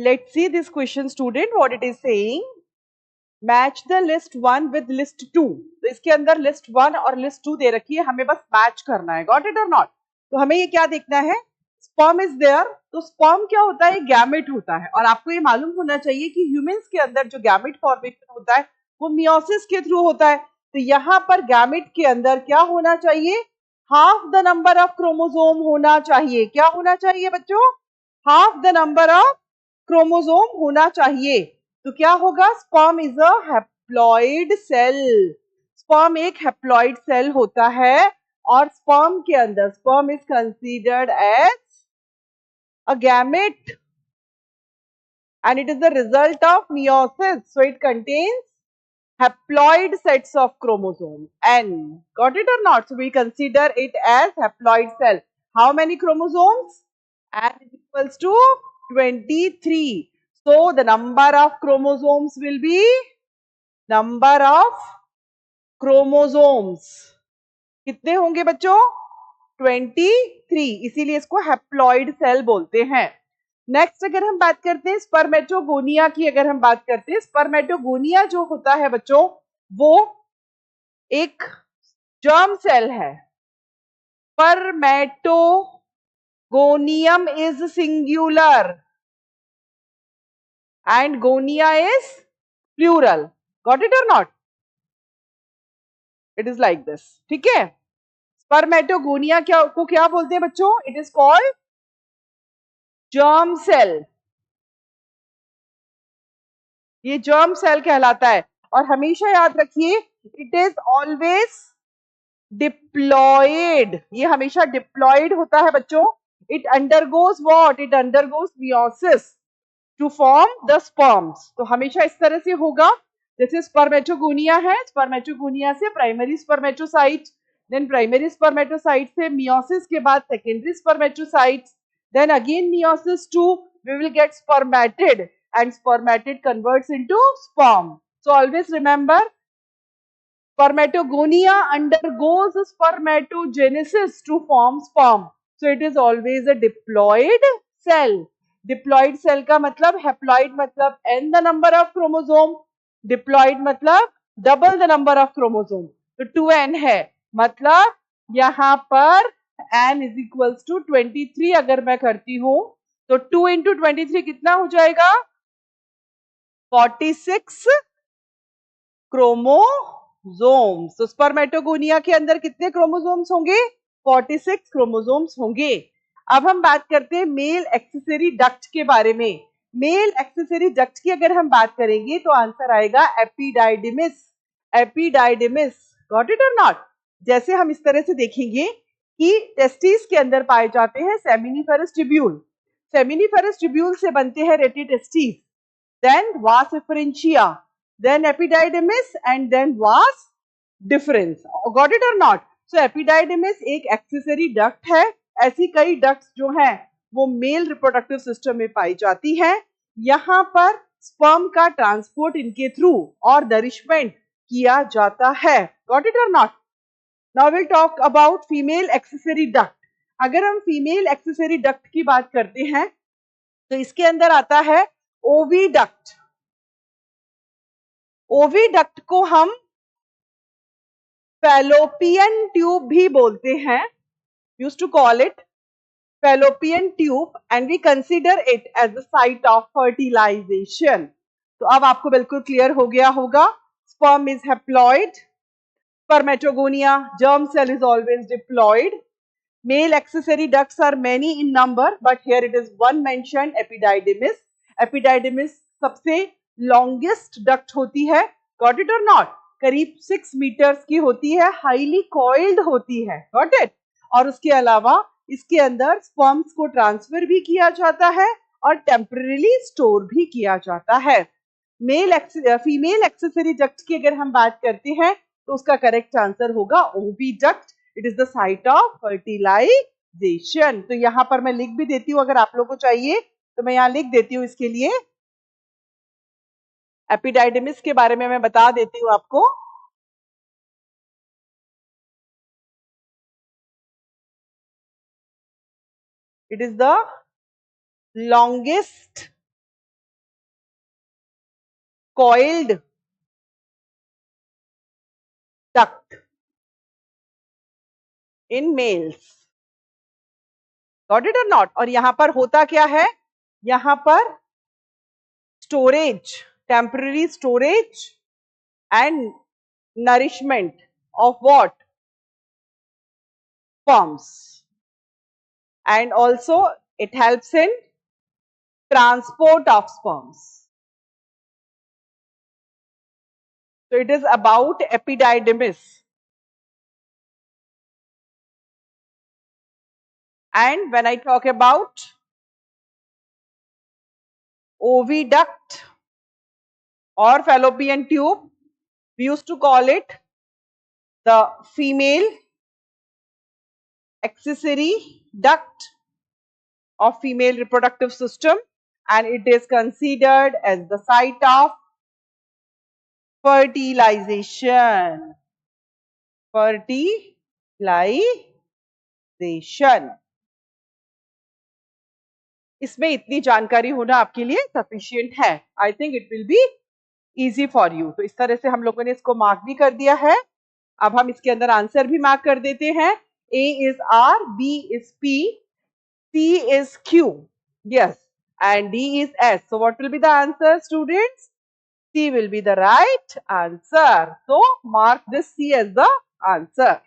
Let's see this question, student, what it is saying. Match the list 1 with list 2. तो इसके अंदर list 1 और list 2 दे रखी है, हमें बस मैच करना है. Got it or not? तो हमें ये क्या देखना है? Sperm is there. तो sperm क्या होता है? गैमेट होता है. और आपको ये मालूम होना चाहिए कि ह्यूमंस के अंदर जो गैमेट फॉर्मेशन होता है वो मियोसिस के थ्रू होता है. तो यहाँ पर गैमेट के अंदर क्या होना चाहिए? Half the number of chromosome होना चाहिए. क्या होना चाहिए बच्चों? Half the number of chromosome होना चाहिए. तो क्या होगा? Sperm is a haploid cell. Sperm एक हैप्लॉइड सेल होता है और स्पर्म के अंदर sperm is considered as a gamete and it is the result of meiosis, so it contains haploid sets of chromosomes n. Got it or not? So we consider it as haploid cell. How many chromosomes? N is equals to 23. So the number of chromosomes will be number of chromosomes. कितने होंगे बच्चों? 23. इसीलिए इसको haploid cell बोलते हैं. Next अगर हम बात करते हैं स्पर्मेटोगोनिया की, अगर हम बात करते हैं स्पर्मेटोगोनिया जो होता है बच्चों वो एक जर्म सेल है. Spermatogonium is singular and gonia is plural. Got it or not? It is like this. ठीक है. स्पर्मेटोगोनिया को क्या बोलते हैं बच्चों? It is called germ cell. ये germ cell कहलाता है. और हमेशा याद रखिए it is always diploid. ये हमेशा diploid होता है बच्चों. It undergoes what? It undergoes meiosis to form the sperms. तो हमेशा इस तरह से होगा. जैसे स्पर्मेटोगोनिया है, स्पर्मेटोगोनिया से primary spermatocyte, then primary spermatocyte से मियोसिस के बाद secondary spermatocyte, then again meiosis two we will get spermatid and spermatid converts into sperm. So always remember spermatogonia undergoes spermatogenesis to form sperm. So it is always a diploid cell. Diploid cell का मतलब haploid मतलब n the number of chromosome, diploid मतलब double the number of chromosome. तो 2n है, मतलब यहाँ पर n is equals to 23 अगर मैं करती हूँ तो 2 into 23 कितना हो जाएगा? 46 क्रोमोसोम्स. तो स्पर्मेटोगोनिया के अंदर कितने क्रोमोसोम्स होंगे? 46 क्रोमोसोम्स होंगे. अब हम बात करते हैं मेल एक्सेसरी डक्ट के बारे में. मेल एक्सेसरी डक्ट की अगर हम बात करेंगे तो आंसर आएगा एपिडाइडिमिस. एपिडाइडिमिस. गॉट इट और नॉट? जैसे हम इस तरह से देखेंगे कि टेस्टिस के अंदर पाए जाते हैं सेमिनिफेरस ट्यूब्यूल. सेमिनिफेरस ट्यूब्यूल से बनते हैं रेटिटेस्टिस, देन वास efferentia, then epididymis and then vas deferens. Got it or not? So epididymis एक एक्सेसरी डक्ट है. ऐसी कई डक्ट्स जो हैं वो मेल रिप्रोडक्टिव सिस्टम में पाई जाती हैं. यहाँ पर स्पर्म का ट्रांसपोर्ट इनके थ्रू और नरिशमेंट किया जाता है. Got it or not? Now we'll talk about female accessory duct. अगर हम फीमेल एक्सेसरी डक्ट की बात करते हैं तो इसके अंदर आता है ओविडक्ट. ओविडक्ट को हम फैलोपियन ट्यूब भी बोलते हैं. Used to call it fallopian tube and we consider it as the site of fertilisation. तो अब आपको बिल्कुल क्लियर हो गया होगा. Sperm is haploid. Spermatogonia germ cell is always diploid. Male accessory ducts are many in number, but here it is one mentioned, epididymis. Epididymis सबसे longest duct होती है. Got it or not? करीब 6 meters की होती है, highly coiled होती है. Got it? और उसके अलावा इसके अंदर sperms को ट्रांसफर भी किया जाता है और temporarily स्टोर भी किया जाता है. फीमेल एक्सेसरी डक्ट की अगर हम बात करते हैं तो उसका करेक्ट आंसर होगा oviduct. It is the site of fertilisation. तो यहाँ पर मैं लिख भी देती हूँ, अगर आप लोगों को चाहिए तो मैं यहाँ लिख देती हूँ. इसके लिए एपिडाइडिमिस के बारे में मैं बता देती हूँ आपको. It is the longest coiled duct in males. Got it or not? और यहां पर होता क्या है, यहां पर storage, temporary storage and nourishment of what? Sperms. And also it helps in transport of sperms. So it is about epididymis. And when I talk about oviduct or fallopian tube, we used to call it the female accessory duct of female reproductive system, and it is considered as the site of fertilization. Fertilization. इसमें इतनी जानकारी होना आपके लिए sufficient है. I think it will be easy for you. तो इस तरह से हम लोगों ने इसको मार्क भी कर दिया है. अब हम इसके अंदर आंसर भी मार्क कर देते हैं. A is R, B is P, C is Q. Yes, and D is S. So what will be the answer, students? C will be the right answer. So mark this C as the answer.